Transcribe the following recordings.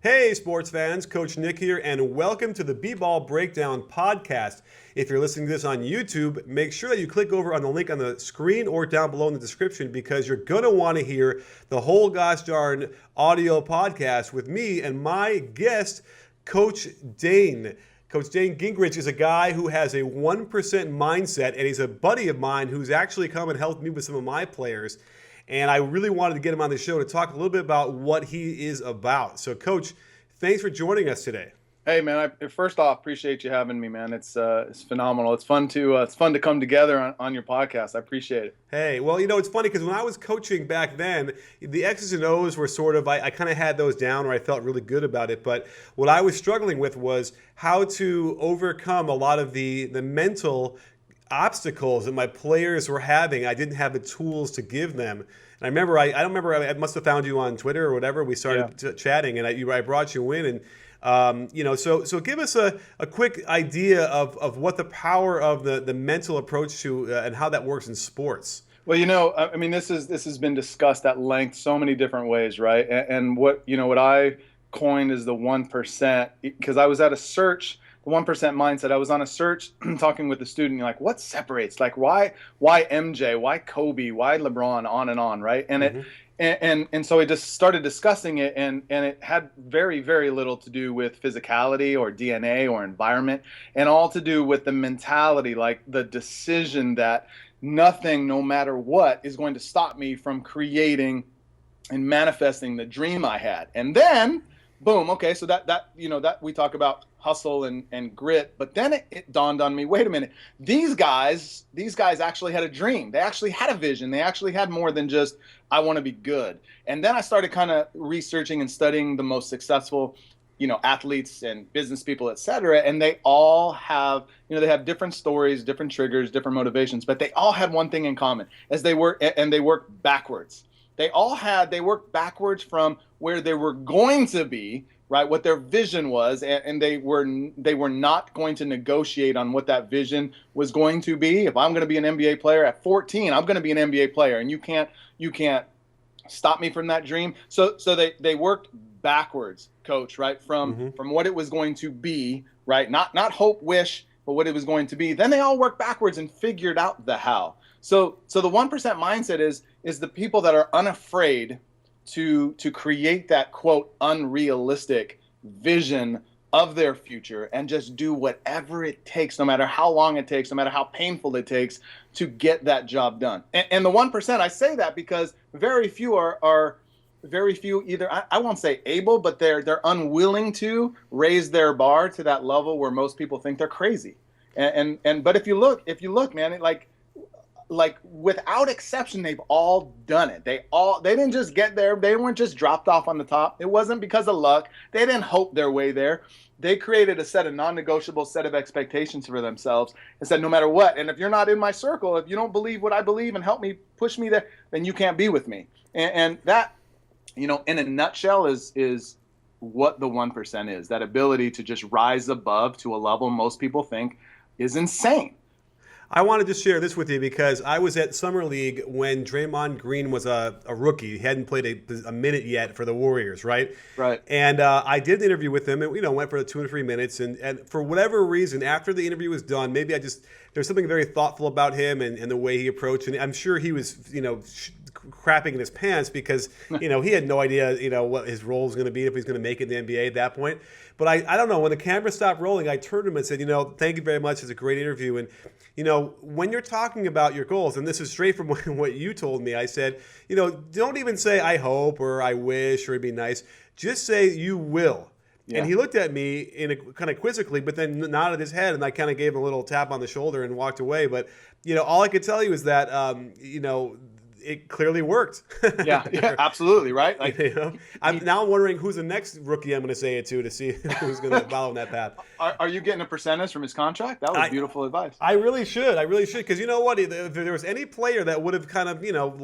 Hey, sports fans, Coach Nick here, and welcome to the BBallBreakdown podcast. If you're listening to this on YouTube, make sure that you click over on the link on the screen or down below in the description because you're going to want to hear the whole gosh darn audio podcast with me and my guest, Coach Dayne. Coach Dayne Gingrich is a guy who has a 1% mindset, and he's a buddy of mine who's actually come and helped me with some of my players. And I really wanted to get him on the show to talk a little bit about what he is about. So, Coach, thanks for joining us today. Hey, man! First off, appreciate you having me, man. It's phenomenal. It's fun to come together on your podcast. I appreciate it. Hey, well, it's funny because when I was coaching back then, the X's and O's were sort of I kind of had those down, or I felt really good about it. But what I was struggling with was how to overcome a lot of the mental obstacles that my players were having. I didn't have the tools to give them. And I remember, I don't remember, I must have found you on Twitter or whatever. We started chatting, and I brought you in. And, so give us a quick idea of what the power of the mental approach to and how that works in sports. Well, I mean, this has been discussed at length so many different ways, right? And what I coined is the 1%, because I was at a search. The 1% mindset. I was on a search talking with a student, like, what separates? Like, why MJ? Why Kobe? Why LeBron? On and on, right? And and so I just started discussing it, and it had very, very little to do with physicality or DNA or environment, and all to do with the mentality, like the decision that nothing, no matter what, is going to stop me from creating and manifesting the dream I had. And then, boom, okay, so that we talk about hustle and grit, but then it dawned on me, wait a minute, these guys actually had a dream. They actually had a vision. They actually had more than just, I want to be good. And then I started kind of researching and studying the most successful, athletes and business people, et cetera. And they all have, they have different stories, different triggers, different motivations, but they all had one thing in common, as they work backwards. They worked backwards from where they were going to be, right? What their vision was, and they were not going to negotiate on what that vision was going to be. If I'm going to be an NBA player at 14, I'm going to be an NBA player, and you can't stop me from that dream. So they worked backwards, Coach, right? From what it was going to be, right? Not hope, wish, but what it was going to be. Then they all worked backwards and figured out the how. So the 1% mindset is the people that are unafraid to create that, quote, unrealistic vision of their future and just do whatever it takes, no matter how long it takes, no matter how painful it takes, to get that job done. And the 1%, I say that because very few are either, I won't say able, but they're unwilling to raise their bar to that level where most people think they're crazy. But if you look, man, like without exception, they've all done it. They didn't just get there. They weren't just dropped off on the top. It wasn't because of luck. They didn't hope their way there. They created a set of non-negotiable set of expectations for themselves and said, no matter what, and if you're not in my circle, if you don't believe what I believe and help me push me there, then you can't be with me. And that, in a nutshell, is what the 1% is. That ability to just rise above to a level most people think is insane. I wanted to share this with you because I was at Summer League when Draymond Green was a rookie. He hadn't played a minute yet for the Warriors, right? Right. And I did an interview with him, and went for 2 or 3 minutes. And for whatever reason, after the interview was done, maybe there's something very thoughtful about him and the way he approached. And I'm sure he was, crapping in his pants because, he had no idea, what his role was going to be, if he's going to make it in the NBA at that point. But I don't know, when the camera stopped rolling, I turned to him and said, thank you very much. It's a great interview. And, when you're talking about your goals, and this is straight from what you told me, I said, don't even say I hope or I wish or it'd be nice. Just say you will. Yeah. And he looked at me in a kind of quizzically, but then nodded his head, and I kind of gave him a little tap on the shoulder and walked away. But, all I could tell you is that, it clearly worked. Yeah, absolutely, right? Like, I'm wondering who's the next rookie I'm going to say it to see who's going to follow in that path. Are you getting a percentage from his contract? That was beautiful advice. I really should, because you know what? If there was any player that would have kind of got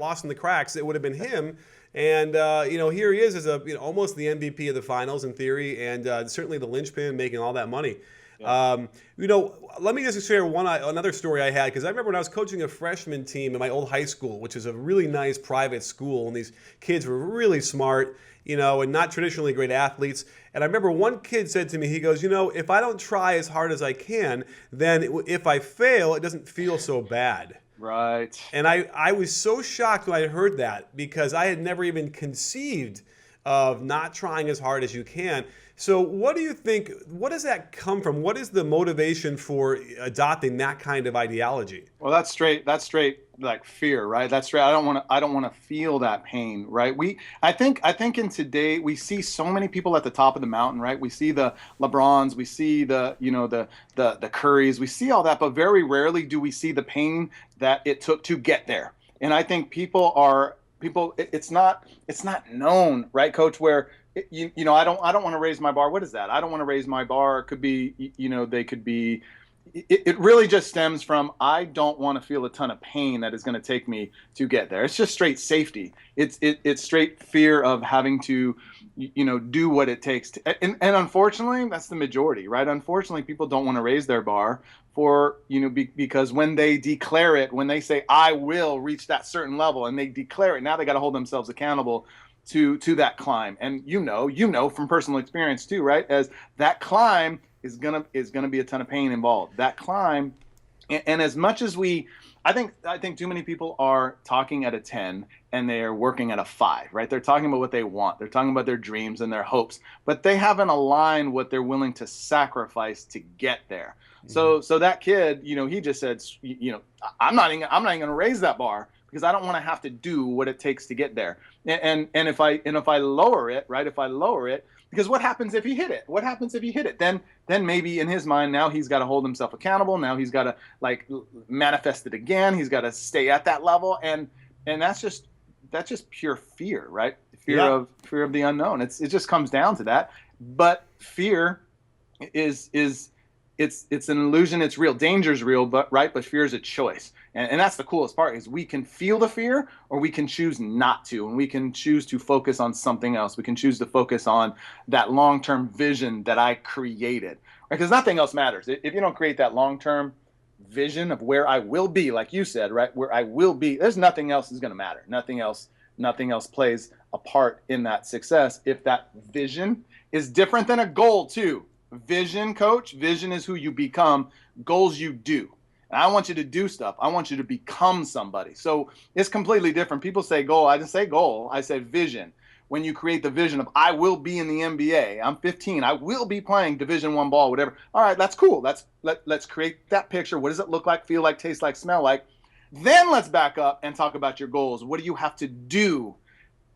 lost in the cracks, it would have been him. And here he is as almost the MVP of the finals in theory, and certainly the linchpin making all that money. You know, let me just share another story I had, because I remember when I was coaching a freshman team in my old high school, which is a really nice private school, and these kids were really smart, you know, and not traditionally great athletes. And I remember one kid said to me, he goes, you know, if I don't try as hard as I can, then if I fail, it doesn't feel so bad. Right. And I was so shocked when I heard that, because I had never even conceived of not trying as hard as you can. So what do you think, what does that come from? What is the motivation for adopting that kind of ideology? Well, that's straight like fear, right? That's straight. I don't want to feel that pain, right? I think in today we see so many people at the top of the mountain, right? We see the LeBrons, we see the Currys, we see all that, but very rarely do we see the pain that it took to get there. And I think it's not known, right, Coach, where you know, I don't want to raise my bar. What is that? I don't want to raise my bar. It could be, you know, they could be. It really just stems from, I don't want to feel a ton of pain that is going to take me to get there. It's just straight safety. It's straight fear of having to, you know, do what it takes to. And unfortunately, that's the majority, right? Unfortunately, people don't want to raise their bar for, you know, because when they declare it, when they say, I will reach that certain level, and they declare it, now they got to hold themselves accountable to that climb. And you know from personal experience too, right? As that climb is gonna be a ton of pain involved. That climb, and as much as I think too many people are talking at a 10 and they are working at a 5, right? They're talking about what they want. They're talking about their dreams and their hopes, but they haven't aligned what they're willing to sacrifice to get there. Mm-hmm. So that kid, you know, he just said, you know, I'm not even going to raise that bar, because I don't want to have to do what it takes to get there. And if I lower it, right? If I lower it, because what happens if he hit it? What happens if he hit it? Then maybe in his mind, now he's got to hold himself accountable. Now he's got to like manifest it again. He's got to stay at that level, and that's just pure fear, right? Fear of the unknown. It just comes down to that. But fear is it's an illusion. It's real. Danger's real, but fear is a choice. And that's the coolest part, is we can feel the fear, or we can choose not to. And we can choose to focus on something else. We can choose to focus on that long-term vision that I created. Right? Because nothing else matters. If you don't create that long-term vision of where I will be, like you said, right? Where I will be, there's nothing else is going to matter. Nothing else plays a part in that success if that vision is different than a goal too. Vision, Coach, vision is who you become. Goals you do. And I want you to do stuff. I want you to become somebody. So it's completely different. People say goal. I didn't say goal. I said vision. When you create the vision of, I will be in the NBA. I'm 15. I will be playing Division I ball, whatever. All right, that's cool. Let's create that picture. What does it look like, feel like, taste like, smell like? Then let's back up and talk about your goals. What do you have to do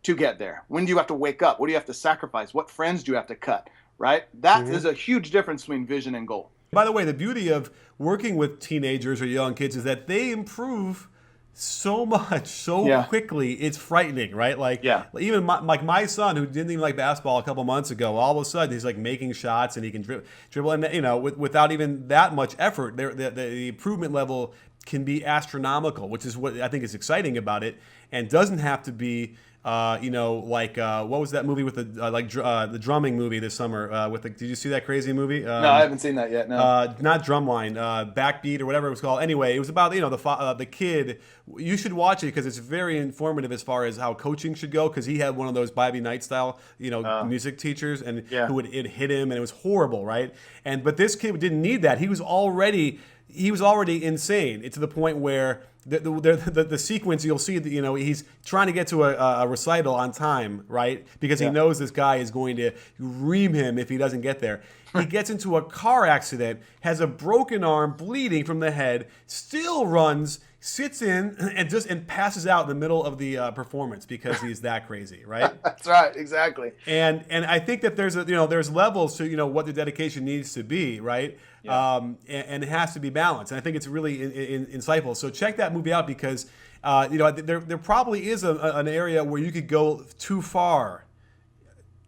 to get there? When do you have to wake up? What do you have to sacrifice? What friends do you have to cut? Right? That is a huge difference between vision and goal. By the way, the beauty of working with teenagers or young kids is that they improve so much, quickly. It's frightening, right? Like, even my son, who didn't even like basketball a couple months ago, all of a sudden he's like making shots and he can dribble, and you know, without even that much effort, the improvement level can be astronomical, which is what I think is exciting about it, and doesn't have to be. You know, like what was that movie with the drumming movie this summer? Did you see that crazy movie? No, I haven't seen that yet. No, not Drumline, Backbeat or whatever it was called. Anyway, it was about the kid. You should watch it because it's very informative as far as how coaching should go. Because he had one of those Bobby Knight style, music teachers, and who would hit him, and it was horrible, right? But this kid didn't need that. He was already insane. It's to the point where the sequence, you'll see that, you know, he's trying to get to a recital on time, right? Because he knows this guy is going to ream him if he doesn't get there. He gets into a car accident, has a broken arm, bleeding from the head, still runs, sits in and passes out in the middle of the performance because he's that crazy, right? That's right, exactly. And I think that there's levels to what the dedication needs to be, right? Yeah. And it has to be balanced. And I think it's really insightful. So check that movie out because there probably is an area where you could go too far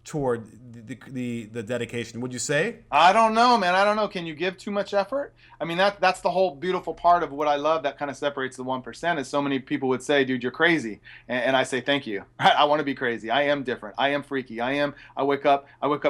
toward the dedication, would you say? I don't know, man. I don't know. Can you give too much effort? I mean, that's the whole beautiful part of what I love that kind of separates the 1%, is so many people would say, dude, you're crazy. And I say, thank you. I want to be crazy. I am different. I am freaky. I wake up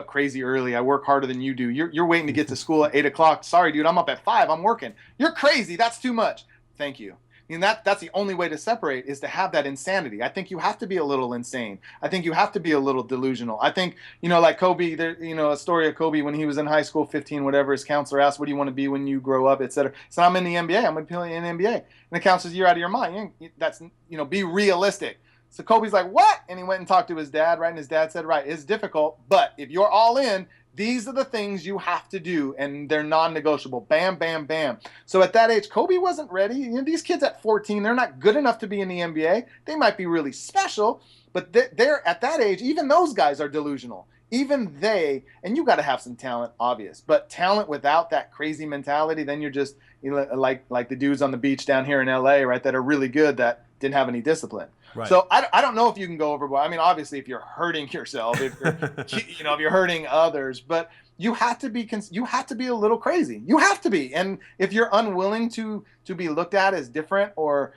crazy early. I work harder than you do. You're waiting to get to school at 8 o'clock. Sorry, dude, I'm up at 5. I'm working. You're crazy. That's too much. Thank you. I mean, that's the only way to separate, is to have that insanity. I think you have to be a little insane. I think you have to be a little delusional. I think, like Kobe, a story of Kobe when he was in high school, 15, whatever, his counselor asked, what do you want to be when you grow up, et cetera. So I'm in the NBA. I'm going to play in the NBA. And the counselor says, you're out of your mind. That's, be realistic. So Kobe's like, what? And he went and talked to his dad, right? And his dad said, right, it's difficult, but if you're all in, these are the things you have to do, and they're non-negotiable. Bam, bam, bam. So at that age, Kobe wasn't ready. These kids at 14, they're not good enough to be in the NBA. They might be really special, but they're at that age, even those guys are delusional. Even they, and you got to have some talent, obvious, but talent without that crazy mentality, then you're just like the dudes on the beach down here in LA, right, that are really good that didn't have any discipline. Right. So I don't know if you can go overboard. I mean, obviously, if you're hurting yourself, if you're, if you're hurting others, but you have to be a little crazy. You have to be. And if you're unwilling to be looked at as different or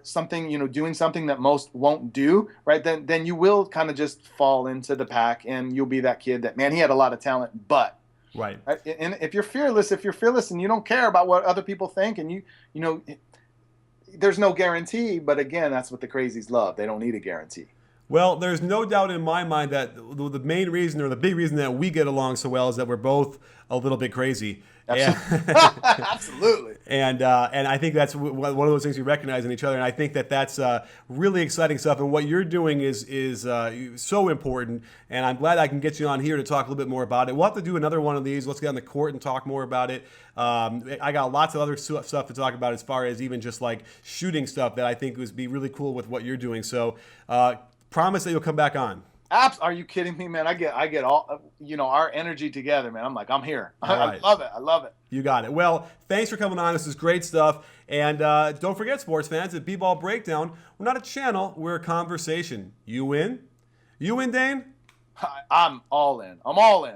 something, doing something that most won't do, right, then you will kind of just fall into the pack, and you'll be that kid that, man, he had a lot of talent, but. Right. And if you're fearless and you don't care about what other people think, and there's no guarantee, but again, that's what the crazies love. They don't need a guarantee. Well, there's no doubt in my mind that the main reason, or the big reason, that we get along so well is that we're both a little bit crazy. Absolutely. Absolutely. And I think that's one of those things we recognize in each other. And I think that's really exciting stuff. And what you're doing is so important. And I'm glad I can get you on here to talk a little bit more about it. We'll have to do another one of these. Let's get on the court and talk more about it. I got lots of other stuff to talk about, as far as even just like shooting stuff, that I think would be really cool with what you're doing. So promise that you'll come back on. Are you kidding me, man? I get all, our energy together, man. I'm like, I'm here. Right. I love it. You got it. Well, thanks for coming on. This is great stuff. And don't forget, sports fans, at BBallBreakdown, we're not a channel, we're a conversation. You win? You win, Dayne? I'm all in. I'm all in.